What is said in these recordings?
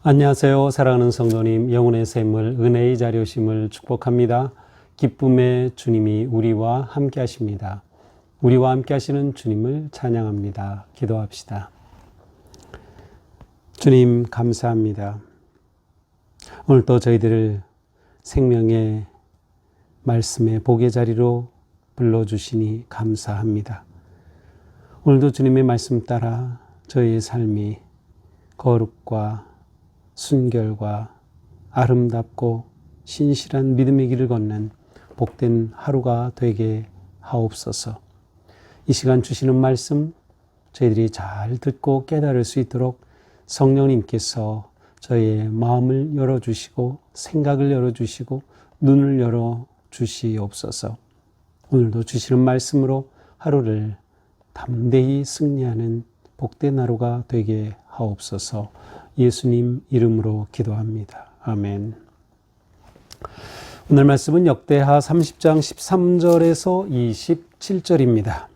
안녕하세요. 사랑하는 성도님, 영혼의 샘을 은혜의 자료심을 축복합니다. 기쁨의 주님이 우리와 함께 하십니다. 우리와 함께 하시는 주님을 찬양합니다. 기도합시다. 주님 감사합니다. 오늘도 저희들을 생명의 말씀의 복의 자리로 불러주시니 감사합니다. 오늘도 주님의 말씀 따라 저희의 삶이 거룩과 순결과 아름답고 신실한 믿음의 길을 걷는 복된 하루가 되게 하옵소서. 이 시간 주시는 말씀 저희들이 잘 듣고 깨달을 수 있도록 성령님께서 저희의 마음을 열어주시고 생각을 열어주시고 눈을 열어주시옵소서. 오늘도 주시는 말씀으로 하루를 담대히 승리하는 복된 하루가 되게 하옵소서. 예수님 이름으로 기도합니다. 아멘. 오늘 말씀은 역대하 30장 13절에서 27절입니다.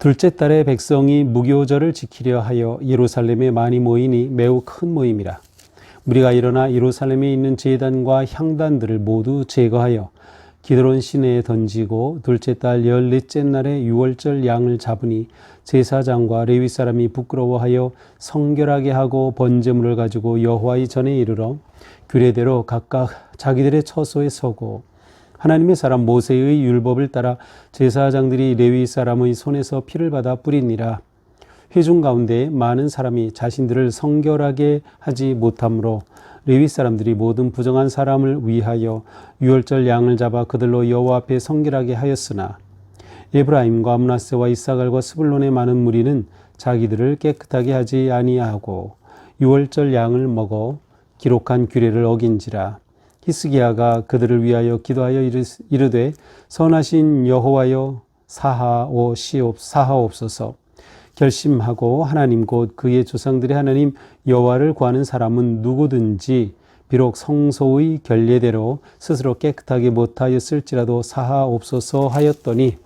둘째 달에 백성이 무교절을 지키려 하여 예루살렘에 많이 모이니 매우 큰 모임이라. 무리가 일어나 예루살렘에 있는 제단과 향단들을 모두 제거하여 기드론 시내에 던지고 둘째 달 14째 날에 유월절 양을 잡으니 제사장과 레위 사람이 부끄러워하여 성결하게 하고 번제물을 가지고 여호와의 전에 이르러 규례대로 각각 자기들의 처소에 서고 하나님의 사람 모세의 율법을 따라 제사장들이 레위 사람의 손에서 피를 받아 뿌리니라. 회중 가운데 많은 사람이 자신들을 성결하게 하지 못하므로 레위 사람들이 모든 부정한 사람을 위하여 유월절 양을 잡아 그들로 여호와 앞에 성결하게 하였으나 에브라임과 므낫세와 이사갈과 스불론의 많은 무리는 자기들을 깨끗하게 하지 아니하고 유월절 양을 먹어 기록한 규례를 어긴지라. 히스기야가 그들을 위하여 기도하여 이르되 선하신 여호와여 사하옵소서. 결심하고 하나님 곧 그의 조상들의 하나님 여호와를 구하는 사람은 누구든지 비록 성소의 결례대로 스스로 깨끗하게 못하였을지라도 사하옵소서 하였더니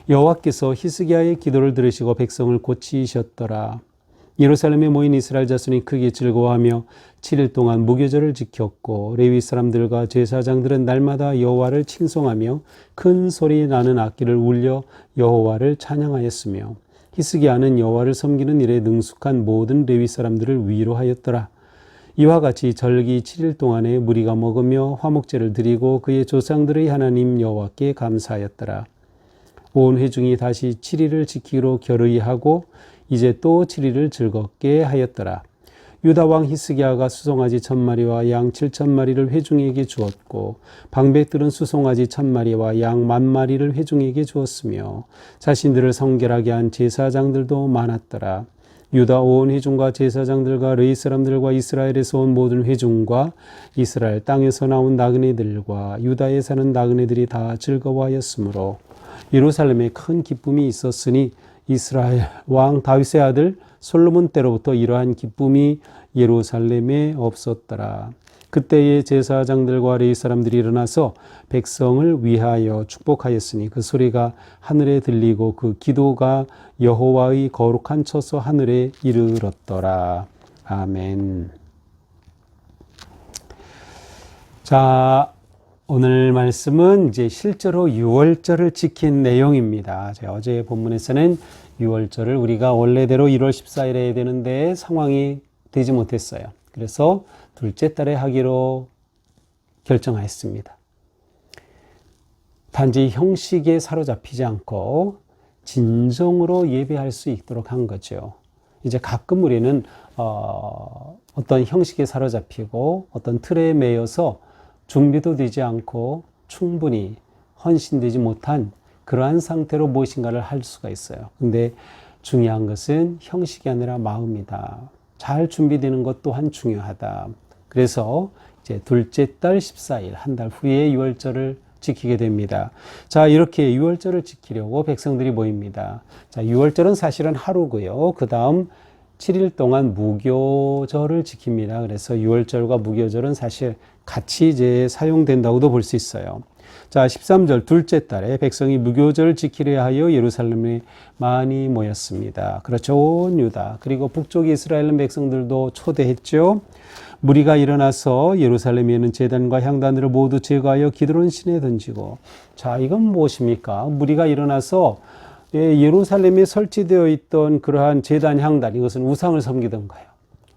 여호와께서 히스기야의 기도를 들으시고 백성을 고치셨더라. 예루살렘에 모인 이스라엘 자손이 크게 즐거워하며 7일 동안 무교절을 지켰고 레위 사람들과 제사장들은 날마다 여호와를 칭송하며 큰 소리 나는 악기를 울려 여호와를 찬양하였으며 히스기야는 여호와를 섬기는 일에 능숙한 모든 레위 사람들을 위로하였더라. 이와 같이 절기 7일 동안에 무리가 먹으며 화목제를 드리고 그의 조상들의 하나님 여호와께 감사하였더라. 온 회중이 다시 7일을 지키기로 결의하고 이제 또 7일을 즐겁게 하였더라. 유다 왕 히스기야가 수송아지 1000마리와 양 7000마리를 회중에게 주었고 방백들은 수송아지 1000마리와 양 10,000마리를 회중에게 주었으며 자신들을 성결하게 한 제사장들도 많았더라. 유다 온 회중과 제사장들과 레위 사람들과 이스라엘에서 온 모든 회중과 이스라엘 땅에서 나온 나그네들과 유다에 사는 나그네들이 다 즐거워하였으므로 예루살렘에 큰 기쁨이 있었으니 이스라엘 왕 다윗의 아들 솔로몬 때로부터 이러한 기쁨이 예루살렘에 없었더라. 그때의 제사장들과 레위 사람들이 일어나서 백성을 위하여 축복하였으니 그 소리가 하늘에 들리고 그 기도가 여호와의 거룩한 처소 하늘에 이르렀더라. 아멘. 자, 오늘 말씀은 이제 실제로 유월절을 지킨 내용입니다. 제가 어제 본문에서는 유월절을 우리가 원래대로 1월 14일에 해야 되는데 상황이 되지 못했어요. 그래서 둘째 달에 하기로 결정하였습니다. 단지 형식에 사로잡히지 않고 진정으로 예배할 수 있도록 한 거죠. 이제 가끔 우리는 어떤 형식에 사로잡히고 어떤 틀에 매여서 준비도 되지 않고 충분히 헌신되지 못한 그러한 상태로 무엇인가를 할 수가 있어요. 근데 중요한 것은 형식이 아니라 마음이다. 잘 준비되는 것 또한 중요하다. 그래서 이제 둘째 달 14일, 한 달 후에 유월절을 지키게 됩니다. 자, 이렇게 유월절을 지키려고 백성들이 모입니다. 자, 유월절은 사실은 하루고요. 그 다음 7일 동안 무교절을 지킵니다. 그래서 유월절과 무교절은 사실 같이 이제 사용된다고도 볼 수 있어요. 자, 13절 둘째 달에 백성이 무교절을 지키려 하여 예루살렘에 많이 모였습니다. 그렇죠. 온 유다 그리고 북쪽 이스라엘 백성들도 초대했죠. 무리가 일어나서 예루살렘에 있는 제단과 향단들을 모두 제거하여 기드론 시내에 던지고. 자, 이건 무엇입니까? 무리가 일어나서 예루살렘에 설치되어 있던 그러한 제단, 향단, 이것은 우상을 섬기던 거예요.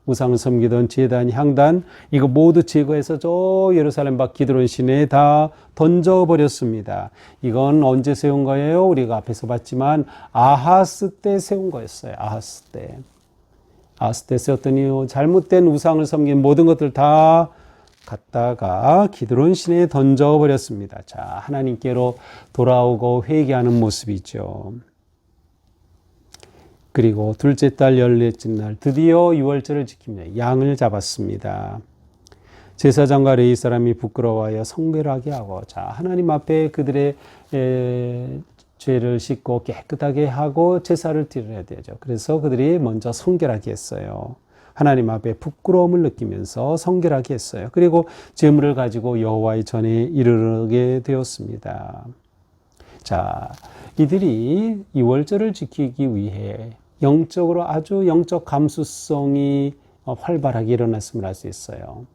우상을 섬기던 제단, 향단, 이거 모두 제거해서 저 예루살렘 밖 기드론 시내에 다 던져버렸습니다. 이건 언제 세운 거예요? 우리가 앞에서 봤지만 아하스 때 세운 거였어요. 아하스 때. 아하스 때 세웠더니 잘못된 우상을 섬긴 모든 것들 다 갖다가 기드론 시내에 던져버렸습니다. 자, 하나님께로 돌아오고 회개하는 모습이죠. 그리고 둘째 달 열넷째 날 드디어 유월절을 지킵니다. 양을 잡았습니다. 제사장과 레위 사람이 부끄러워하여 성결하게 하고, 자, 하나님 앞에 그들의 죄를 씻고 깨끗하게 하고 제사를 드려야 되죠. 그래서 그들이 먼저 성결하게 했어요. 하나님 앞에 부끄러움을 느끼면서 성결하게 했어요. 그리고 제물을 가지고 여호와의 전에 이르게 되었습니다. 자, 이들이 유월절을 지키기 위해 영적으로 아주 영적 감수성이 활발하게 일어났음을 알 수 있어요.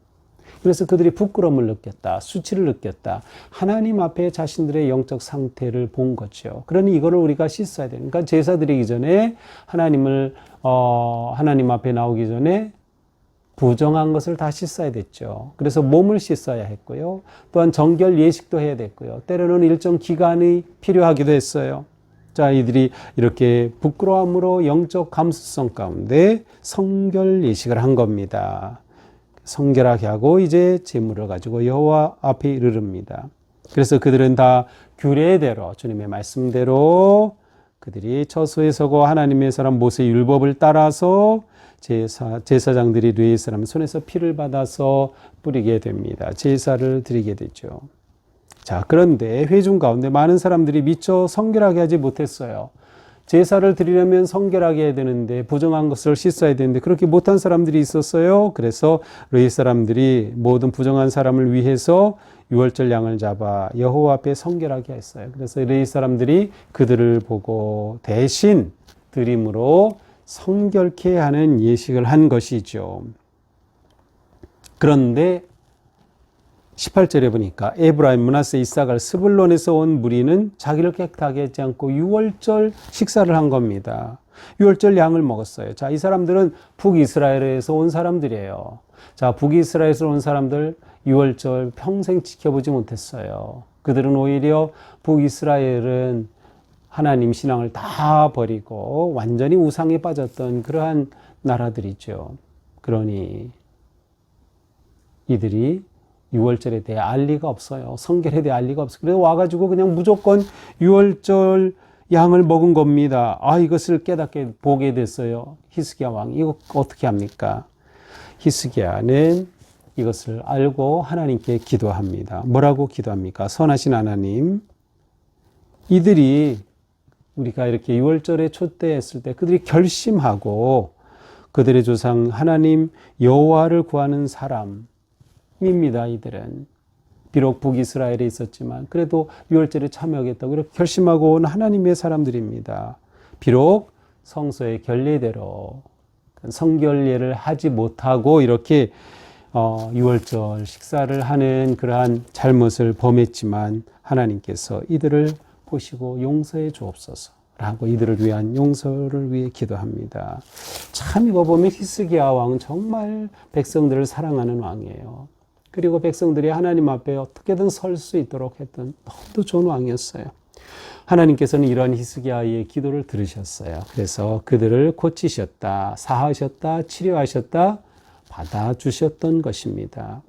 그래서 그들이 부끄러움을 느꼈다, 수치를 느꼈다, 하나님 앞에 자신들의 영적 상태를 본 거죠. 그러니 이거를 우리가 씻어야 돼요. 그러니까 제사 드리기 전에 하나님 앞에 나오기 전에 부정한 것을 다 씻어야 됐죠. 그래서 몸을 씻어야 했고요. 또한 정결 예식도 해야 됐고요. 때로는 일정 기간이 필요하기도 했어요. 자, 이들이 이렇게 부끄러움으로 영적 감수성 가운데 성결 예식을 한 겁니다. 성결하게 하고 이제 제물을 가지고 여호와 앞에 이르릅니다. 그래서 그들은 다 규례대로, 주님의 말씀대로 그들이 처소에 서고 하나님의 사람 모세의 율법을 따라서 제사장들이 레위 사람 손에서 피를 받아서 뿌리게 됩니다. 제사를 드리게 되죠. 자, 그런데 회중 가운데 많은 사람들이 미처 성결하게 하지 못했어요. 제사를 드리려면 성결하게 해야 되는데, 부정한 것을 씻어야 되는데 그렇게 못한 사람들이 있었어요. 그래서 레위 사람들이 모든 부정한 사람을 위해서 유월절 양을 잡아 여호와 앞에 성결하게 했어요. 그래서 레위 사람들이 그들을 보고 대신 드림으로 성결케 하는 예식을 한 것이죠. 그런데 18절에 보니까 에브라임, 므낫세, 이사갈, 스불론에서 온 무리는 자기를 깨끗하게 하지 않고 유월절 식사를 한 겁니다. 유월절 양을 먹었어요. 자, 이 사람들은 북이스라엘에서 온 사람들이에요. 자, 북이스라엘에서 온 사람들 유월절 평생 지켜보지 못했어요. 그들은 오히려 북이스라엘은 하나님 신앙을 다 버리고 완전히 우상에 빠졌던 그러한 나라들이죠. 그러니 이들이 유월절에 대해 알 리가 없어요. 성결에 대해 알 리가 없어요. 그래서 와가지고 그냥 무조건 유월절 양을 먹은 겁니다. 아, 이것을 깨닫게 보게 됐어요. 히스기야 왕, 이거 어떻게 합니까? 히스기야는 이것을 알고 하나님께 기도합니다. 뭐라고 기도합니까? 선하신 하나님, 이들이 우리가 이렇게 유월절에 초대했을 때 그들이 결심하고 그들의 조상 하나님 여호와를 구하는 사람입니다. 이들은 비록 북이스라엘에 있었지만 그래도 유월절에 참여하겠다고 이렇게 결심하고 온 하나님의 사람들입니다. 비록 성소의 결례대로 성결례를 하지 못하고 이렇게 유월절 식사를 하는 그러한 잘못을 범했지만 하나님께서 이들을 보시고 용서해 주옵소서 라고 이들을 위한 용서를 위해 기도합니다. 참 이거 보면 히스기야 왕은 정말 백성들을 사랑하는 왕이에요. 그리고 백성들이 하나님 앞에 어떻게든 설 수 있도록 했던 너무도 좋은 왕이었어요. 하나님께서는 이런 히스기야의 기도를 들으셨어요. 그래서 그들을 고치셨다, 사하셨다, 치료하셨다, 받아주셨던 것입니다.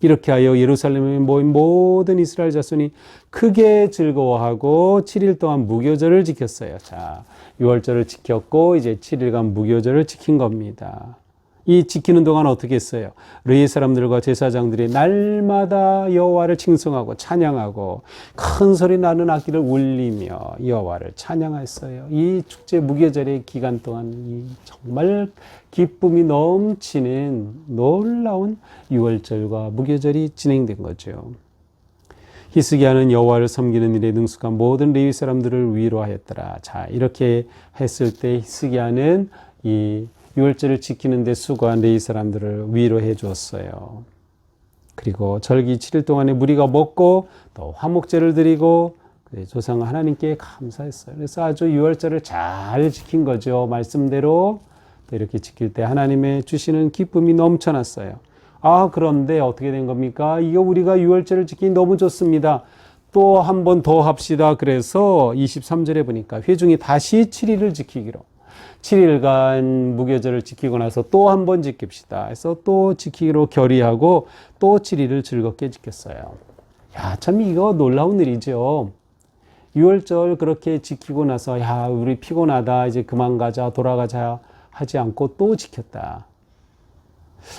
이렇게 하여 예루살렘에 모인 모든 이스라엘 자손이 크게 즐거워하고 7일 동안 무교절을 지켰어요. 자, 유월절을 지켰고 이제 7일간 무교절을 지킨 겁니다. 이 지키는 동안 어떻게 했어요? 레위 사람들과 제사장들이 날마다 여호와를 칭송하고 찬양하고 큰 소리 나는 악기를 울리며 여호와를 찬양했어요. 이 축제 무교절의 기간 동안 이 정말 기쁨이 넘치는 놀라운 유월절과 무교절이 진행된 거죠. 히스기야는 여호와를 섬기는 일에 능숙한 모든 레위 사람들을 위로하였더라. 자, 이렇게 했을 때 히스기야는 이 유월절을 지키는 데 수고한 레위 사람들을 위로해 주었어요. 그리고 절기 7일 동안에 무리가 먹고 또 화목제를 드리고 조상 하나님께 감사했어요. 그래서 아주 유월절을 잘 지킨 거죠. 말씀대로 또 이렇게 지킬 때 하나님의 주시는 기쁨이 넘쳐났어요. 아, 그런데 어떻게 된 겁니까? 이거 우리가 유월절을 지키기 너무 좋습니다. 또 한 번 더 합시다. 그래서 23절에 보니까 회중이 다시 7일을 지키기로. 7일간 무교절을 지키고 나서 또 한 번 지킵시다. 해서 또 지키기로 결의하고 또 7일을 즐겁게 지켰어요. 야, 참 이거 놀라운 일이죠. 6월절 그렇게 지키고 나서 야, 우리 피곤하다. 이제 그만 가자. 돌아가자 하지 않고 또 지켰다.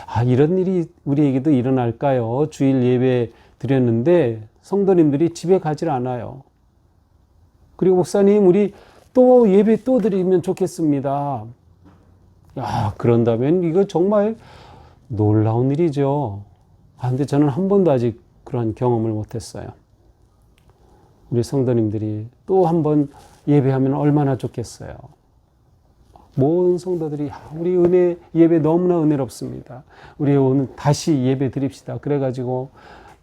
아, 이런 일이 우리에게도 일어날까요? 주일 예배 드렸는데 성도님들이 집에 가질 않아요. 그리고 목사님, 우리 또 예배 또 드리면 좋겠습니다. 야, 그런다면 이거 정말 놀라운 일이죠. 아, 근데 저는 한 번도 아직 그런 경험을 못했어요. 우리 성도님들이 또 한 번 예배하면 얼마나 좋겠어요. 모든 성도들이 우리 은혜 예배 너무나 은혜롭습니다. 우리 오늘 다시 예배 드립시다. 그래가지고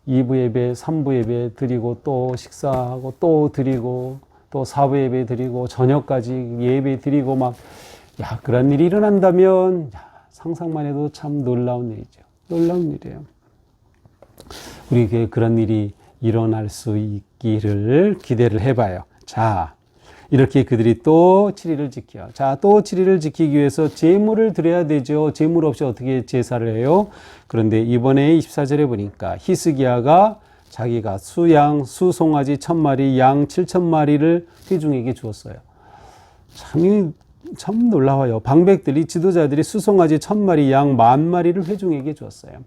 2부 예배, 3부 예배 드리고 또 식사하고 또 드리고 또 4부 예배 드리고 저녁까지 예배 드리고 막 그런 일이 일어난다면 상상만 해도 참 놀라운 일이죠. 놀라운 일이에요. 우리에게 그런 일이 일어날 수 있기를 기대를 해봐요. 자, 이렇게 그들이 또 7일을 지켜. 자, 또 7일을 지키기 위해서 제물을 드려야 되죠. 제물 없이 어떻게 제사를 해요? 그런데 이번에 24절에 보니까 히스기야가 자기가 수양, 수송아지 1000마리, 양 7000마리를 회중에게 주었어요. 참 놀라워요. 방백들이, 지도자들이 수송아지 1000마리, 양 10,000마리를 회중에게 주었어요.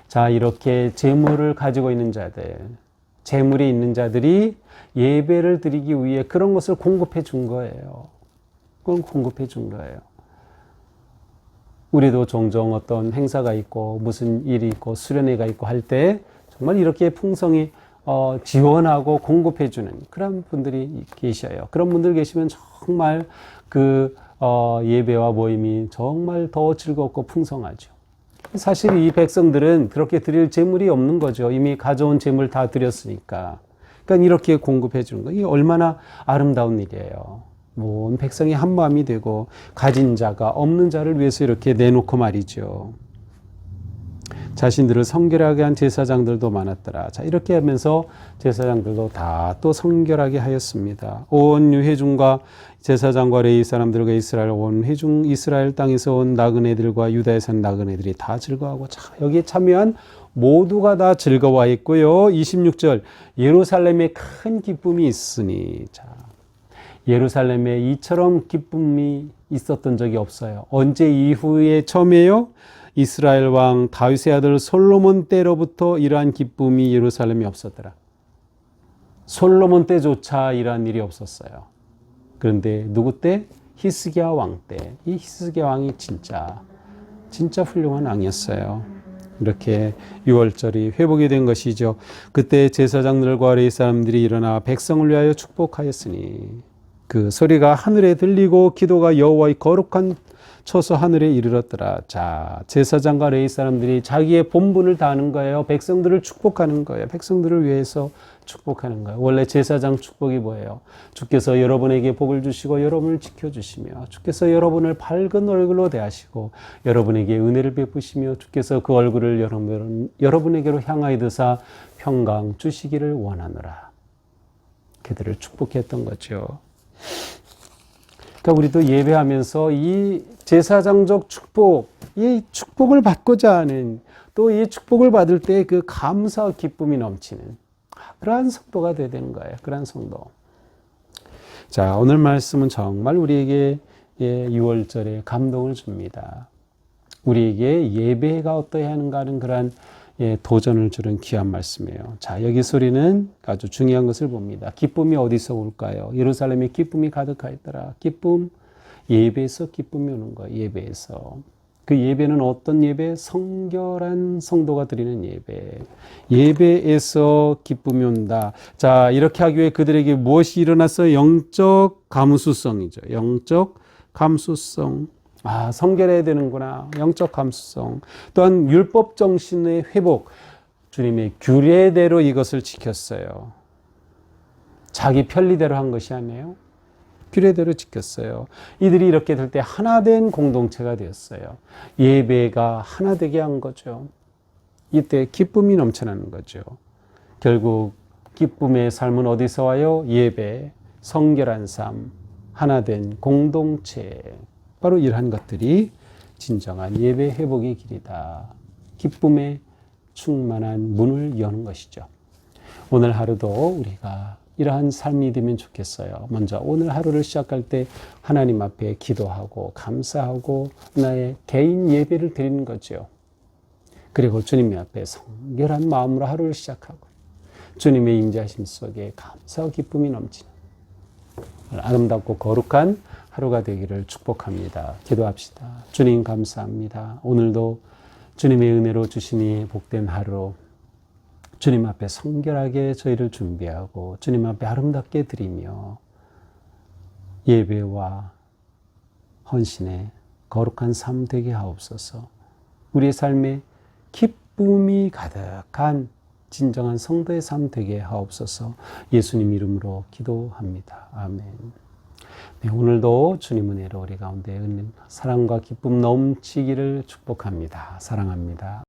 자, 이렇게 재물을 가지고 있는 자들, 재물이 있는 자들이 예배를 드리기 위해 그런 것을 공급해 준 거예요. 그건 공급해 준 거예요. 우리도 종종 어떤 행사가 있고 무슨 일이 있고 수련회가 있고 할 때 정말 이렇게 풍성히 지원하고 공급해 주는 그런 분들이 계셔요. 그런 분들 계시면 정말 그 예배와 모임이 정말 더 즐겁고 풍성하죠. 사실 이 백성들은 그렇게 드릴 재물이 없는 거죠. 이미 가져온 재물 다 드렸으니까. 그러니까 이렇게 공급해 주는 거, 이게 얼마나 아름다운 일이에요. 온 백성이 한 마음이 되고 가진 자가 없는 자를 위해서 이렇게 내놓고 말이죠. 자신들을 성결하게 한 제사장들도 많았더라. 자, 이렇게 하면서 제사장들도 다 또 성결하게 하였습니다. 온 회중과 제사장과 레위 사람들과 이스라엘 온 회중, 이스라엘 땅에서 온 나그네들과 유다에서 온 나그네들이 다 즐거워하고, 자, 여기에 참여한 모두가 다 즐거워했고요. 26절, 예루살렘에 큰 기쁨이 있으니. 자, 예루살렘에 이처럼 기쁨이 있었던 적이 없어요. 언제 이후에 처음이에요? 이스라엘 왕 다윗의 아들 솔로몬 때로부터 이러한 기쁨이 예루살렘에 없었더라. 솔로몬 때조차 이러한 일이 없었어요. 그런데 누구 때? 히스기야 왕 때. 이 히스기야 왕이 진짜 훌륭한 왕이었어요. 이렇게 유월절이 회복이 된 것이죠. 그때 제사장들과 레위 사람들이 일어나 백성을 위하여 축복하였으니 그 소리가 하늘에 들리고 기도가 여호와의 거룩한 처소 하늘에 이르렀더라. 자, 제사장과 레위 사람들이 자기의 본분을 다하는 거예요. 백성들을 축복하는 거예요. 백성들을 위해서 축복하는 거예요. 원래 제사장 축복이 뭐예요? 주께서 여러분에게 복을 주시고 여러분을 지켜주시며, 주께서 여러분을 밝은 얼굴로 대하시고 여러분에게 은혜를 베푸시며, 주께서 그 얼굴을 여러분에게로 향하여 드사 평강 주시기를 원하노라. 그들을 축복했던 거죠. 그러니까 우리도 예배하면서 이 제사장적 축복, 이 축복을 받고자 하는, 또 이 축복을 받을 때 그 감사와 기쁨이 넘치는 그러한 성도가 되어야 되는 거예요. 그러한 성도. 자, 오늘 말씀은 정말 우리에게 6월절에 감동을 줍니다. 우리에게 예배가 어떠해야 하는가 하는 그러한 도전을 주는 귀한 말씀이에요. 자, 여기서 우리는 아주 중요한 것을 봅니다. 기쁨이 어디서 올까요? 예루살렘에 기쁨이 가득하였더라. 기쁨, 예배에서 기쁨이 오는 거예요. 예배에서. 그 예배는 어떤 예배? 성결한 성도가 드리는 예배. 예배에서 기쁨이 온다. 자, 이렇게 하기 위해 그들에게 무엇이 일어났어요? 영적 감수성이죠. 영적 감수성. 아, 성결해야 되는구나. 영적 감수성. 또한 율법 정신의 회복. 주님의 규례대로 이것을 지켰어요. 자기 편리대로 한 것이 아니에요. 규례대로 지켰어요. 이들이 이렇게 될 때 하나된 공동체가 되었어요. 예배가 하나되게 한 거죠. 이때 기쁨이 넘쳐나는 거죠. 결국 기쁨의 삶은 어디서 와요? 예배, 성결한 삶, 하나된 공동체. 바로 이러한 것들이 진정한 예배 회복의 길이다. 기쁨의 충만한 문을 여는 것이죠. 오늘 하루도 우리가 이러한 삶이 되면 좋겠어요. 먼저 오늘 하루를 시작할 때 하나님 앞에 기도하고 감사하고 나의 개인 예배를 드리는 거죠. 그리고 주님 앞에 성결한 마음으로 하루를 시작하고 주님의 임재하심 속에 감사와 기쁨이 넘치는 아름답고 거룩한 하루가 되기를 축복합니다. 기도합시다. 주님 감사합니다. 오늘도 주님의 은혜로 주시니 복된 하루 주님 앞에 성결하게 저희를 준비하고 주님 앞에 아름답게 드리며 예배와 헌신의 거룩한 삶 되게 하옵소서. 우리의 삶에 기쁨이 가득한 진정한 성도의 삶 되게 하옵소서. 예수님 이름으로 기도합니다. 아멘. 네, 오늘도 주님 은혜로 우리 가운데 사랑과 기쁨 넘치기를 축복합니다. 사랑합니다.